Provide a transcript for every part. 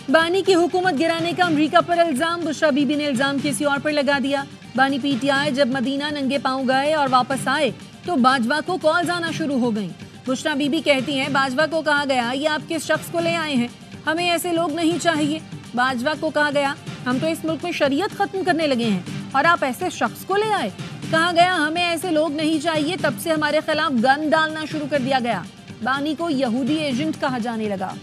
बानी की हुकूमत गिराने का अमरीका पर इल्जाम, बुशरा बीबी ने इल्जाम किसी और पर लगा दिया। बानी पीटीआई जब मदीना नंगे पांव गए और वापस आए तो बाजवा को कॉल्स आना शुरू हो गईं। बुशरा बीबी कहती हैं, बाजवा को कहा गया ये आप किस शख्स को ले आए हैं, हमें ऐसे लोग नहीं चाहिए। बाजवा को कहा गया हम तो इस मुल्क में शरीयत खत्म करने लगे हैं और आप ऐसे शख्स को ले आए। कहा गया हमें ऐसे लोग नहीं चाहिए, तब से हमारे खिलाफ गन डालना शुरू कर दिया गया। बानी को यहूदी एजेंट कहा जाने लगा।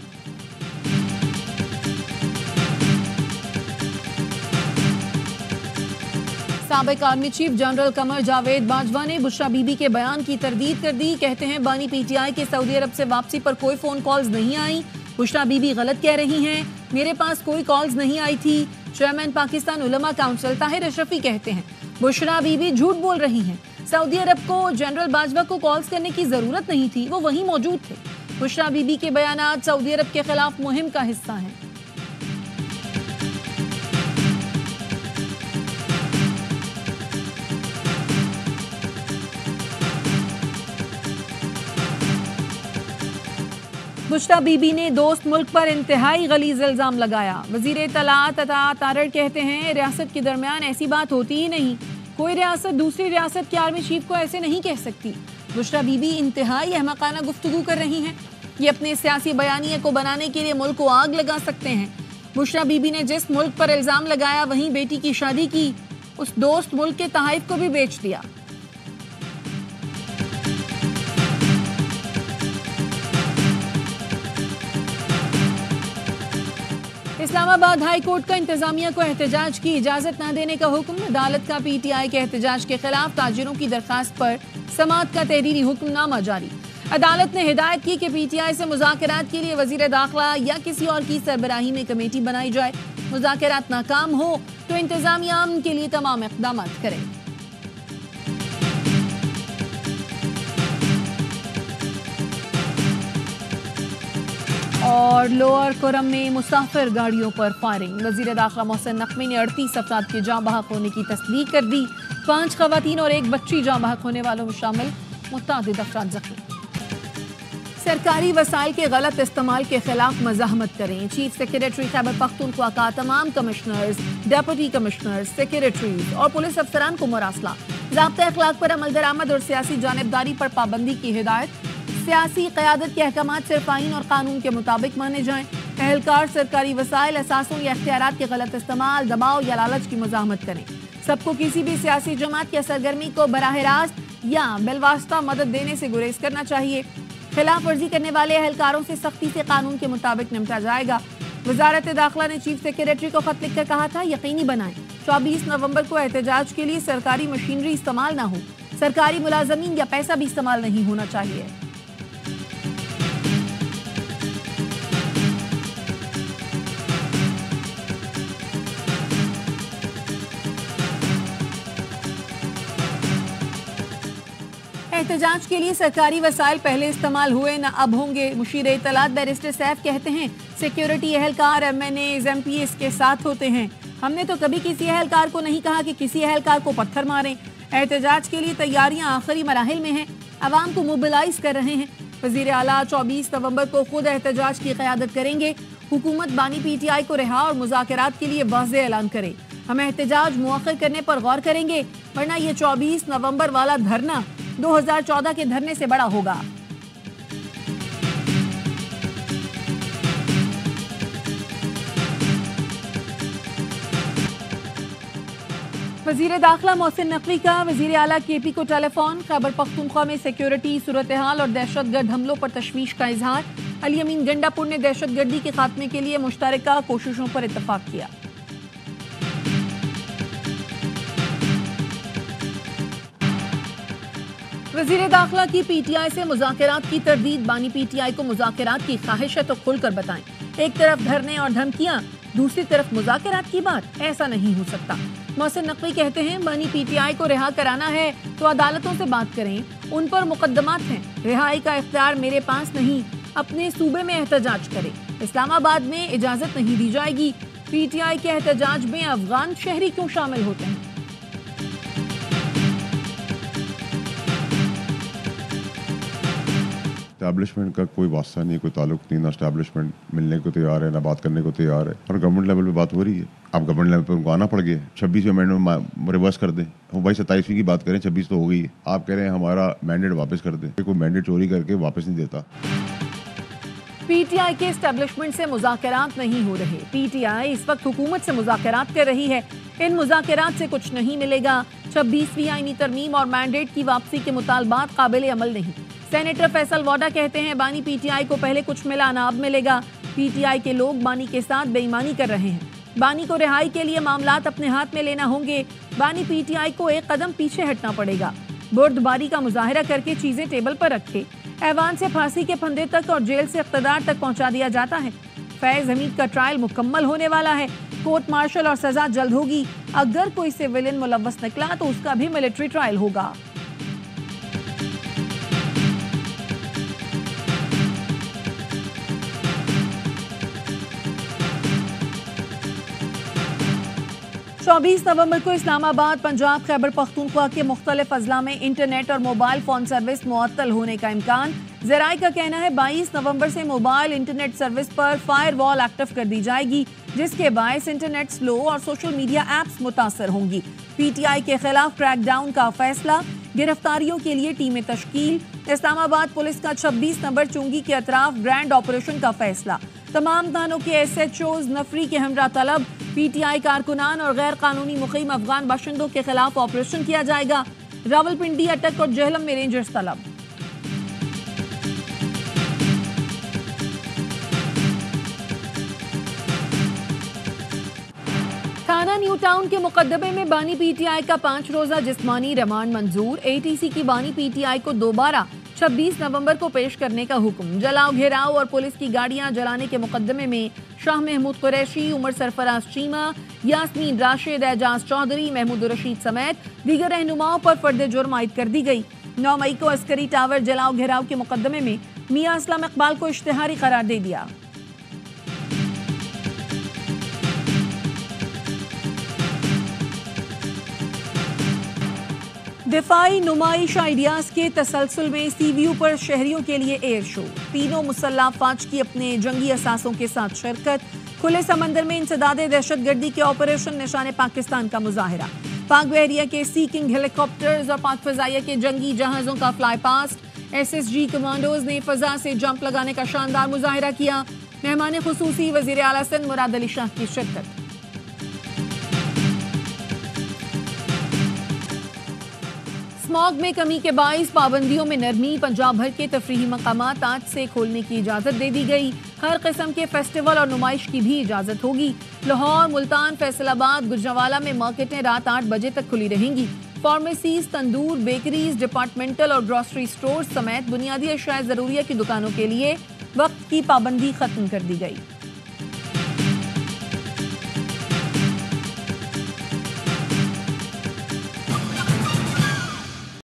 साबिक army chief general Qamar Javed Bajwa ने बुशरा बीबी के बयान की तरदीद कर दी। कहते हैं बानी पीटीआई के सऊदी अरब से वापसी पर कोई फोन कॉल्स नहीं आई। बुशरा बीबी गलत कह रही हैं, मेरे पास कोई कॉल्स नहीं आई थी। चेयरमैन पाकिस्तान उलमा काउंसिल ताहिर अशरफी कहते हैं बुशरा बीबी झूठ बोल रही हैं। सऊदी अरब को जनरल बाजवा को कॉल्स करने की जरूरत नहीं थी, वो वहीं मौजूद थे। बुशरा बीबी के बयानात सऊदी अरब के खिलाफ मुहिम का हिस्सा हैं। बुशरा बीबी ने दोस्त मुल्क पर इंतहाई गलीज इल्जाम लगाया। वजीर इत्तलात अता तारड़ कहते हैं रियासत के दरमियान ऐसी बात होती ही नहीं, कोई रियासत दूसरी रियासत के आर्मी चीफ को ऐसे नहीं कह सकती। बुशरा बीबी इंतहाई अहमकाना गुफ्तगू कर रही हैं, ये अपने सियासी बयानिए को बनाने के लिए मुल्क को आग लगा सकते हैं। बुशरा बीबी ने जिस मुल्क पर इल्जाम लगाया वहीं बेटी की शादी की, उस दोस्त मुल्क के तहाइफ को भी बेच दिया। इस्लामाबाद हाई कोर्ट का इंतजामिया को एहतजाज की इजाजत न देने का हुक्म। अदालत का पीटीआई के एहतजाज के खिलाफ ताजिरों की दरखास्त पर समाअत का तहरीरी हुक्मनामा जारी। अदालत ने हिदायत की कि पीटीआई से मुज़ाकरात के लिए वजीर दाखिला या किसी और की सरबराही में कमेटी बनाई जाए। मुज़ाकरात नाकाम हो तो इंतजामिया अमन के लिए तमाम इक़दाम करे। और लोअर कोरम में मुसाफिर गाड़ियों पर फायरिंग। वजीर दाखिला मोहसिन नकवी ने 38 अफराद के जाँ बहक होने की तस्दीक कर दी। 5 खवातीन और 1 बच्ची जाँ बहक होने वालों में शामिल, मुतअद्दिद अफराद जख्मी। सरकारी वसाइल के गलत इस्तेमाल के खिलाफ मज़ाहमत करें। चीफ सेक्रेटरी खैबर पख्तूनख्वा का तमाम कमिश्नर्स, डिप्टी कमिश्नर्स, सेक्रेटरीज और पुलिस अफसरान को मुरासला। ज़ाब्ता अखलाक पर अमल दरामद और सियासी जानिबदारी पर पाबंदी की हिदायत। सियासी क़यादत के अहकामात सिर्फ आईन और कानून के मुताबिक माने जाएं। अहलकार सरकारी वसाइल, असासों या इख्तियारात के गलत इस्तेमाल, दबाव या लालच की मज़ाहमत करें। सबको किसी भी सियासी जमात या सरगर्मी को बराह रास्त या बिलवास्ता मदद देने से गुरेज करना चाहिए। खिलाफ वर्जी करने वाले अहलकारों से सख्ती से कानून के मुताबिक निपटा जाएगा। वजारत दाखिला ने चीफ सेक्रेटरी को खत लिखकर कहा था यकीनी बनाएं 24 नवंबर को एहतजाज के लिए सरकारी मशीनरी इस्तेमाल ना हो, सरकारी मुलाजमीन या पैसा भी इस्तेमाल नहीं होना चाहिए। एहतजाज के लिए सरकारी वसाइल पहले इस्तेमाल हुए न अब होंगे। मुशीर इत्तलात बैरिस्टर सैफ कहते हैं सिक्योरिटी अहलकार MNAs MPs के साथ होते हैं। हमने तो कभी किसी अहलकार को नहीं कहा कि किसी अहलकार को पत्थर मारें। एहतजाज के लिए तैयारियां आखिरी मराहिल में हैं, अवाम को मोबिलाइज कर रहे हैं। वजीर आला 24 नवंबर को खुद एहतजाज की क़यादत करेंगे। हुकूमत बानी पीटीआई को रिहा और मुज़ाकरात के लिए वाज़ेह ऐलान करे। हम एहतजाज मुअख्खर करने पर गौर करेंगे, वरना ये 24 नवंबर वाला धरना 2014 के धरने से बड़ा होगा। वजीर दाखिला मोहसिन नकवी का वजीर आला KP को टेलीफोन। खैबर पख्तूनख्वा में सिक्योरिटी सूरत हाल और दहशतगर्द हमलों पर तशवीश का इजहार। अली अमीन गंडापुर ने दहशतगर्दी के खात्मे के लिए मुश्तरका कोशिशों पर इत्तफाक किया। वजीर दाखिला की पीटीआई से मुज़ाकरात की तरदीद। बानी पीटीआई को मुज़ाकरात की ख्वाहिश है तो खुलकर बताएं। एक तरफ धरने और धमकियां, दूसरी तरफ मुज़ाकरात की बात, ऐसा नहीं हो सकता। मोहसिन नकवी कहते हैं बानी पीटीआई को रिहा कराना है तो अदालतों से बात करें, उन पर मुकदमात हैं। रिहाई का इख्तियार मेरे पास नहीं, अपने सूबे में एहतजाज करें। इस्लामाबाद में इजाजत नहीं दी जाएगी। पीटीआई के एहतजाज में अफगान शहरी क्यों शामिल होते हैं? एस्टैब्लिशमेंट का कोई वास्ता नहीं, कोई ताल्लुक नहीं, ना एस्टैब्लिशमेंट मिलने को तैयार है, ना बात करने को तैयार है, और गवर्नमेंट लेवल पे बात हो रही है। अब गवर्नमेंट लेवल पे उनको आना पड़ गया। 26वें अमेंडमेंट रिवर्स कर दें, हम भाई 27वीं की बात करें, 26 तो हो गई है। आप कह रहे हैं हमारा मैंडेट वापस कर दें, कोई मैंडेट चोरी करके वापस नहीं देता। पीटीआई के एस्टेब्लिशमेंट से मुज़ाकरात नहीं हो रहे। पीटीआई इस वक्त हुकूमत से मुज़ाकरात कर रही है। इन मुज़ाकरात से कुछ नहीं मिलेगा। 26वीं आईनी तरमीम और मैंडेट की वापसी के मुतालबात काबिल अमल नहीं। सेनेटर फैसल वाडा कहते हैं बानी पीटीआई को पहले कुछ मिला ना अब मिलेगा। पीटीआई के लोग बानी के साथ बेईमानी कर रहे हैं। बानी को रिहाई के लिए मामलात अपने हाथ में लेना होंगे। बानी पीटीआई को एक कदम पीछे हटना पड़ेगा। बुर्दबारी का मुजाहिरा करके चीजें टेबल पर रखे। ऐवान से फांसी के फंदे तक और जेल से इख्तिदार तक पहुंचा दिया जाता है। फैज हमीद का ट्रायल मुकम्मल होने वाला है। कोर्ट मार्शल और सजा जल्द होगी। अगर कोई सिविलियन मुलव्वस निकला तो उसका भी मिलिट्री ट्रायल होगा। चौबीस नवंबर को इस्लामाबाद, पंजाब, खैबर पख्तूनख्वा के मुख्तलिफ अजला में इंटरनेट और मोबाइल फोन सर्विस मुअत्तल होने का इम्कान। ज़राए का कहना है 22 नवंबर से मोबाइल इंटरनेट सर्विस पर फायरवॉल एक्टिव कर दी जाएगी, जिसके बायस इंटरनेट स्लो और सोशल मीडिया एप्स मुतासर होंगी। पीटीआई के खिलाफ क्रैकडाउन का फैसला, गिरफ्तारियों के लिए टीमें तश्कील। इस्लामाबाद पुलिस का 26 नंबर चुंगी के अतराफ ग्रैंड ऑपरेशन का फैसला। तमाम थानों के SHOs नफरी के हमरा तलब। पीटीआई कारकुनान और गैर कानूनी मुकीम अफगान बाशिंदों के खिलाफ ऑपरेशन किया जाएगा। रावलपिंडी, अटक और जेहलम में रेंजर्स तलब। थाना न्यू टाउन के मुकदमे में बानी पीटीआई का 5 रोजा जिस्मानी रिमांड मंजूर। ATC की बानी पीटीआई को दोबारा 26 नवंबर को पेश करने का हुक्म। जलाओ, घेराव और पुलिस की गाड़ियां जलाने के मुकदमे में शाह महमूद कुरैशी, उमर सरफराज चीमा, यास्मीन राशिद, एजाज चौधरी, महमूद रशीद समेत दीगर रहनुमाओं पर फर्द जुर्म आयद कर दी गई। 9 मई को अस्करी टावर जलाओ घेराव के मुकदमे में मियां असलम इकबाल को इश्तिहारी करार दे दिया। दिफाई नुमाइश आइडियाज के तसलसल में CVU पर शहरियों के लिए एयर शो। तीनों मुसल्लह फौज की अपने जंगी असासों के साथ शिरकत। खुले समंदर में इंसदादे दहशतगर्दी के ऑपरेशन निशाने पाकिस्तान का मुजाहिरा। पाक बहरिया के सी किंग हेलीकॉप्टर्स और पाक फजाइया के जंगी जहाजों का फ्लाई पास्ट। SSG कमांडोज ने फजा से जंप लगाने का शानदार मुजाहिरा किया। मेहमान खुसूसी वजीर आला सिंध मुराद अली शाह की शिरकत। स्मॉग में कमी के बाइस पाबंदियों में नरमी। पंजाब भर के तफरीही मकामात आज से खोलने की इजाजत दे दी गई। हर किस्म के फेस्टिवल और नुमाइश की भी इजाजत होगी। लाहौर, मुल्तान, फैसलाबाद, गुजरांवाला में मार्केटें रात 8 बजे तक खुली रहेंगी। फार्मेसीज, तंदूर, बेकरीज, डिपार्टमेंटल और ग्रोसरी स्टोर समेत बुनियादी अशिया जरूरिया की दुकानों के लिए वक्त की पाबंदी खत्म कर दी गई।